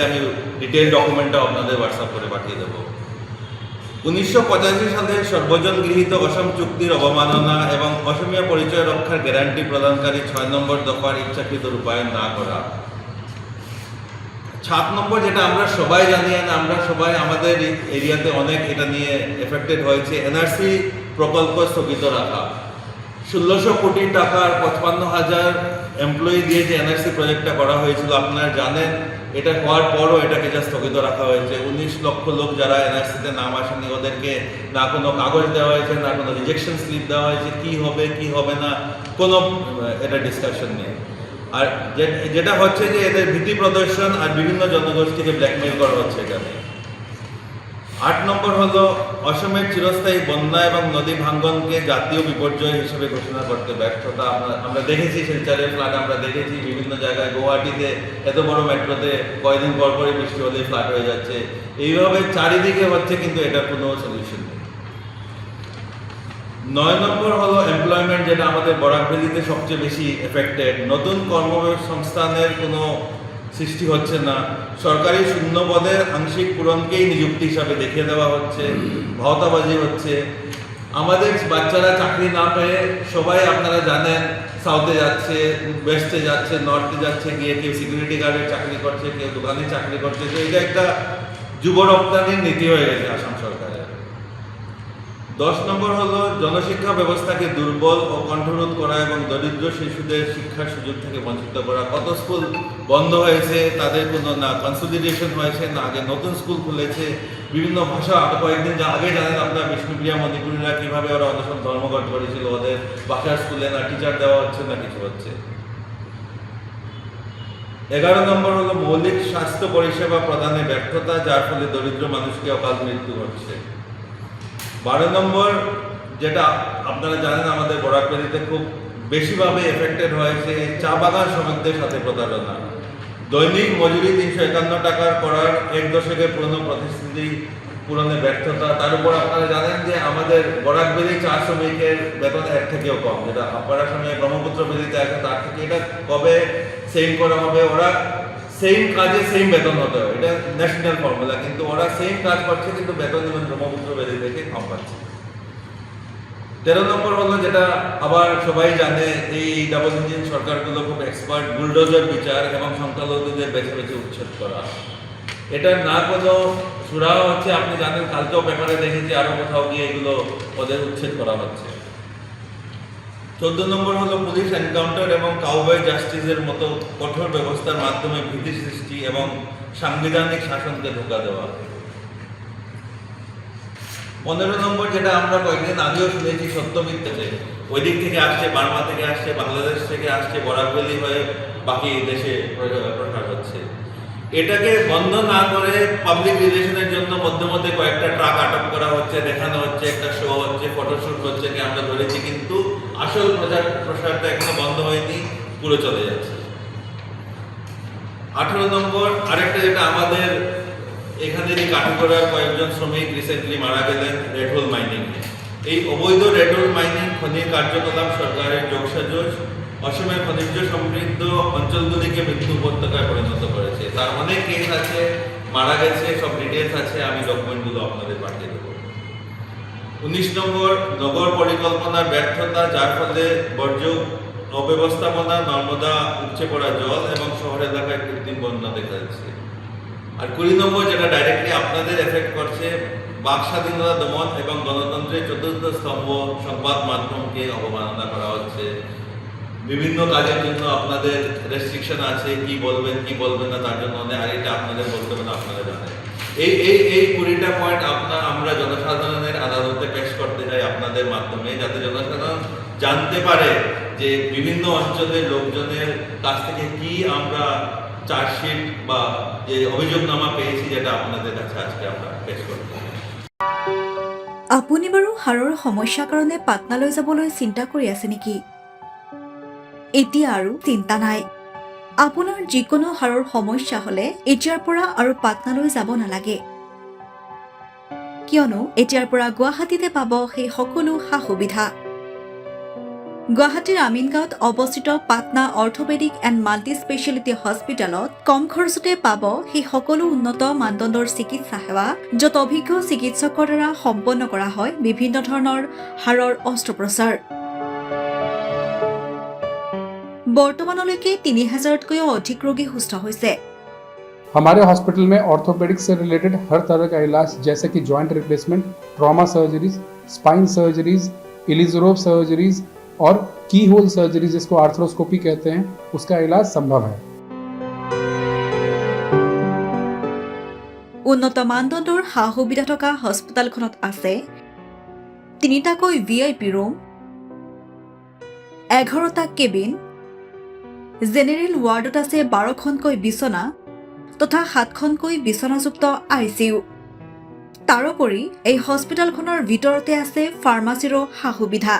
আমি ডিটেইল ডকুমেন্টটা আপনাদের হোয়াটসঅ্যাপ করে পাঠিয়ে দেবো। 1985 সালের সর্বজন গৃহীত অসম চুক্তির অবমাননা এবং অসমীয়া পরিচয় রক্ষার গ্যারান্টি প্রদানকারী 6 নম্বর দফার ইচ্ছাকৃত রূপায়ণ না করা। 7 নম্বর যেটা আমরা সবাই জানি, আমরা সবাই আমাদের এরিয়াতে অনেক এটা নিয়ে এফেক্টেড হয়েছে, এনআরসি প্রকল্প স্থগিত রাখা। 1600 কোটি টাকার 55,000 এমপ্লয়ি দিয়ে যে এনআরসি প্রজেক্টটা করা হয়েছিল আপনারা জানেন, এটা হওয়ার পরও এটাকে যা স্থগিত রাখা হয়েছে। 19 লক্ষ লোক যারা এনআরসিতে নাম আসেনি ওদেরকে না কোনো কাগজ দেওয়া হয়েছে, না কোনো রিজেকশন স্লিপ দেওয়া হয়েছে, কি হবে কি হবে না কোনো এটা ডিসকাশন নেই। আর যেটা হচ্ছে যে এদের ভীতি প্রদর্শন আর বিভিন্ন জনগোষ্ঠীকে ব্ল্যাকমেল করা হচ্ছে এখানে। 8 নম্বর হলো অসমের চিরস্থায়ী বন্যা এবং নদী ভাঙ্গনকে জাতীয় বিপর্যয় হিসেবে ঘোষণা করতে ব্যর্থতা। আমরা দেখেছি শিলচরের ফ্লাড, আমরা দেখেছি বিভিন্ন জায়গায়, গুয়াহাটিতে এত বড় মেট্রোতে কয়েকদিন পর পরই বৃষ্টি হলে ফ্লাড হয়ে যাচ্ছে। এইভাবে চারিদিকে হচ্ছে, কিন্তু এটার কোনো সলিউশন নেই। 9 নম্বর হলো এমপ্লয়মেন্ট, যেটা আমাদের বরাক ভ্যালিতে সবচেয়ে বেশি এফেক্টেড। নতুন কর্মসংস্থানের কোনো সৃষ্টি হচ্ছে না, সরকারি শূন্য পদের আংশিক পূরণকেই নিযুক্তি হিসাবে দেখিয়ে দেওয়া হচ্ছে, ভাওতাবাজি হচ্ছে। আমাদের বাচ্চারা চাকরি না পেয়ে সবাই আপনারা জানেন সাউথে যাচ্ছে, ওয়েস্টে যাচ্ছে, নর্থে যাচ্ছে, গিয়ে কেউ সিকিউরিটি গার্ডের চাকরি করছে, কেউ দোকানে চাকরি করছে। তো এটা একটা যুব রপ্তানির নীতি হয়ে গেছে আসাম সরকারের। 10 নম্বর হলো জনশিক্ষা ব্যবস্থাকে দুর্বল ও কণ্ঠরোধ করা এবং দরিদ্র শিশুদের শিক্ষার সুযোগ থেকে বঞ্চিত করা। কত স্কুল বন্ধ হয়েছে, তাদের কোনো না কনসলিডেশন হয়েছে, না আগে নতুন স্কুল খুলেছে। বিভিন্ন ভাষা কয়েকদিন আগে জানেন আপনার বিষ্ণুপ্রিয়া মণিপুরীরা কীভাবে ওরা অনশন ধর্মঘট করেছিল, ওদের ভাষার স্কুলে না টিচার দেওয়া হচ্ছে না কিছু হচ্ছে। 11 নম্বর হলো মৌলিক স্বাস্থ্য পরিষেবা প্রদানে ব্যর্থতা, যার ফলে দরিদ্র মানুষকে অকাল মৃত্যু ঘটছে। 12 নম্বর যেটা আপনারা জানেন, আমাদের বরাক ভ্যালিতে খুব বেশিভাবে এফেক্টেড হয়েছে চা বাগান শ্রমিকদের সাথে প্রতারণা। দৈনিক মজুরি 351 টাকার করার 1 দশকের পুরনো প্রতিশ্রুতি পূরণে ব্যর্থতা। তার উপর আপনারা জানেন যে আমাদের বরাক ভ্যালি চা শ্রমিকের বেতন এর থেকেও কম, যেটা আপনার সময় ব্রহ্মপুত্র ভ্যালিতে আছে তার থেকে। এটা কবে সেম করা হবে? ওরা সেম কাজে সেম বেতন হতে হবে, এটা ন্যাশনাল ফর্মুলা, কিন্তু ওরা সেম কাজ করছে কিন্তু বেতন যেমন ব্রহ্মপুত্র ভ্যালি থেকে কম পাচ্ছে। 13 নম্বর হলো যেটা আবার সবাই জানে, এই ডাবল ইঞ্জিন সরকারগুলো খুব এক্সপার্ট, বুলডোজার বিচার এবং সংখ্যালঘুদের বেছে বেছে উচ্ছেদ করা। এটা না কোনো সুরাও হচ্ছে, আপনি জানেন কালকেও পেপারে দেখেছি আরো কোথাও গিয়ে এগুলো ওদের উচ্ছেদ করা হচ্ছে। 14 নম্বর হলো পুলিশ এনকাউন্টার এবং কাউবয় জাস্টিসের মতো কঠোর ব্যবস্থার মাধ্যমে ভীতি সৃষ্টি এবং সাংবিধানিক শাসনকে ধোঁকা দেওয়া। 15 নম্বর যেটা আমরা কয়েকদিন আগেও শুনেছি, সত্য মিথ্যাতে ওই দিক থেকে আসছে, বার্মা থেকে আসছে, বাংলাদেশ থেকে আসছে, বরাক ভ্যালি হয়ে বাকি দেশে প্রসার হচ্ছে। এটাকে বন্ধ না করে পাবলিক রিলেশনের জন্য মধ্যে মধ্যে কয়েকটা ট্রাক আটক করা হচ্ছে, দেখানো হচ্ছে, একটা শো হচ্ছে, ফটোশুট হচ্ছে, কি আমরা ধরেছি, কিন্তু আসল প্রসারটা এখনো বন্ধ হয়নি, পুরো চলে যাচ্ছে। 18 নম্বর আরেকটা যেটা আমাদের এখানেরই কাঠিগড়ার কয়েকজন শ্রমিক রিসেন্টলি মারা গেলেন রেড হোল মাইনিং এ। এই অবৈধ রেড হোল মাইনিং খনির কার্যকলাপ সরকারের যোগসাজশ অসমের খনিজ সমৃদ্ধ অঞ্চলগুলিকে মৃত্যু উপত্যকায় পরিণত করেছে। তার অনেক কেস আছে, মারা গেছে, সব ডিটেলস আছে, আমি ডকুমেন্টগুলো আপনাদের পাঠিয়ে দেবো। 19 নম্বর নগর পরিকল্পনার ব্যর্থতা, যার ফলে বর্জ্য অব্যবস্থাপনা, নর্মদা উপচে পড়া জল এবং শহর এলাকায় কৃত্রিম বন্যা দেখা যাচ্ছে। আর 20 নম্বর যেটা ডাইরেক্টলি আপনাদের এফেক্ট করছে, বাক স্বাধীনতা দমন এবং গণতন্ত্রের চতুর্থ স্তম্ভ সংবাদ মাধ্যমকে অবমাননা করা হচ্ছে। বিভিন্ন কাজের জন্য আপনাদের রেস্ট্রিকশন আছে, কি বলবেন কি বলবেন না তার জন্য অনেক, আর এটা আপনাদের বলতে হবে না, আপনারা জানেন। এই 20টা পয়েন্ট আমরা জনসাধারণের আদালতে পেশ করতে চাই আপনাদের মাধ্যমে, যাতে জনসাধারণ জানতে পারে যে বিভিন্ন অঞ্চলের লোকজনের কাছ থেকে কি আমরা চার্জশিট বা যে অভিযোগনামা পেয়েছি, যেটা আপনাদের কাছে আজকে আমরা পেশ করতে চাই। আপুনি বাৰু হাড়ৰ সমস্যাৰ কাৰণে পাটনালৈ যাবলৈ চিন্তা কৰি আছে নেকি? এতিয়া আৰু চিন্তা নাই। আপোনাৰ যিকোনো হাড়ৰ সমস্যা হ'লে এতিয়াৰ পৰা আৰু পাটনালৈ যাব নালাগে, কিয়নো এতিয়াৰ পৰা গুৱাহাটীতে পাব সেই সকলো সা সুবিধা। গুৱাহাটীৰ আমিনগাঁৱত অৱস্থিত Patna orthopaedic and multi speciality হস্পিটেলত কম খৰচতে পাব সেই সকলো উন্নত মানদণ্ডৰ চিকিৎসা সেৱা য'ত অভিজ্ঞ চিকিৎসকৰ দ্বাৰা সম্পন্ন কৰা হয় বিভিন্ন ধৰণৰ হাড়ৰ অস্ত্ৰোপচাৰ। বৰ্তমানলৈকে ৩,০০০তকৈও অধিক ৰোগী সুস্থ হৈছে। हमारे हॉस्पिटल में ऑर्थोपेडिक्स से रिलेटेड हर तरह का इलाज जैसे कि joint replacement, trauma surgeries, spine surgeries, Ilizarov surgeries और की होल सर्जरी जिसको आर्थ्रोस्कोपी कहते हैं उसका इलाज संभव है। উন্নত মানদণ্ডৰ সা সুবিধা থকা হস্পিটেলখনত আছে ৩টাকৈ VIP ৰুম, 11টা কেবিন, জেনেৰেল ৱাৰ্ডত আছে 12খনকৈ বিচনা তথা 7খনকৈ বিচনাযুক্ত ICU। তাৰোপৰি এই হস্পিটেলখনৰ ভিতৰতে আছে ফাৰ্মাচীৰো সা সুবিধা।